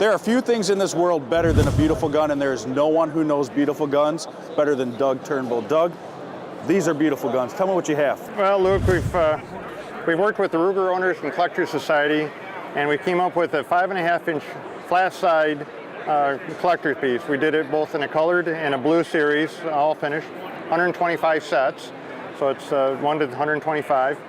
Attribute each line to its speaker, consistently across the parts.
Speaker 1: There are few things in this world better than a beautiful gun, and there is no one who knows beautiful guns better than Doug Turnbull. Doug, these are beautiful guns. Tell me what you have.
Speaker 2: Well, Luke, we've worked with the Ruger Owners and Collectors Society, and we came up with a 5.5-inch flat side collector's piece. We did it both in a colored and a blue series, all finished, 125 sets. So it's 1 to 125.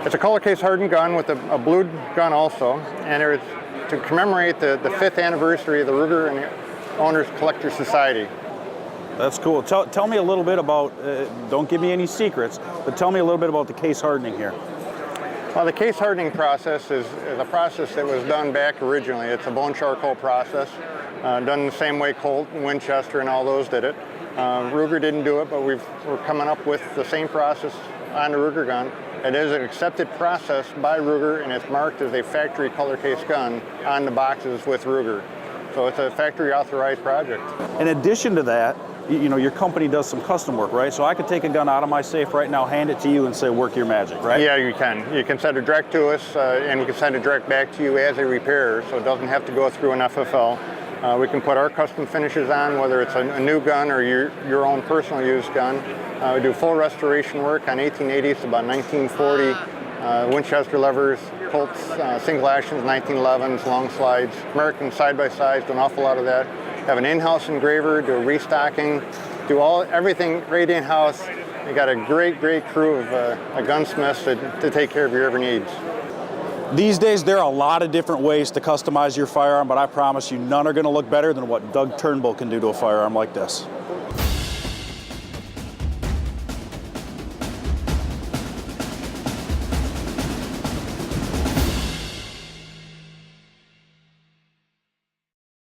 Speaker 2: It's a color case hardened gun with a blued gun also, and it's to commemorate the 5th anniversary of the Ruger and Owners Collectors Society.
Speaker 1: That's cool. Tell me a little bit about, don't give me any secrets, but tell me a little bit about the case hardening here.
Speaker 2: Well, the case hardening process is a process that was done back originally. It's a bone charcoal process, done the same way Colt and Winchester and all those did it. Ruger didn't do it, but we're coming up with the same process on the Ruger gun. It is an accepted process by Ruger, and it's marked as a factory color case gun on the boxes with Ruger. So it's a factory authorized project.
Speaker 1: In addition to that, you know, your company does some custom work, right? So I could take a gun out of my safe right now, hand it to you, and say, work your magic, right?
Speaker 2: Yeah, you can. You can send it direct to us, and we can send it direct back to you as a repairer, so it doesn't have to go through an FFL. We can put our custom finishes on, whether it's a new gun or your own personal use gun. We do full restoration work on 1880s to about 1940, Winchester levers, Colts, single actions, 1911s, long slides, American side-by-sides, do an awful lot of that. Have an in-house engraver, do a restocking, do everything right in-house. You got a great crew of gunsmiths to take care of your every needs.
Speaker 1: These days, there are a lot of different ways to customize your firearm, but I promise you, none are going to look better than what Doug Turnbull can do to a firearm like this.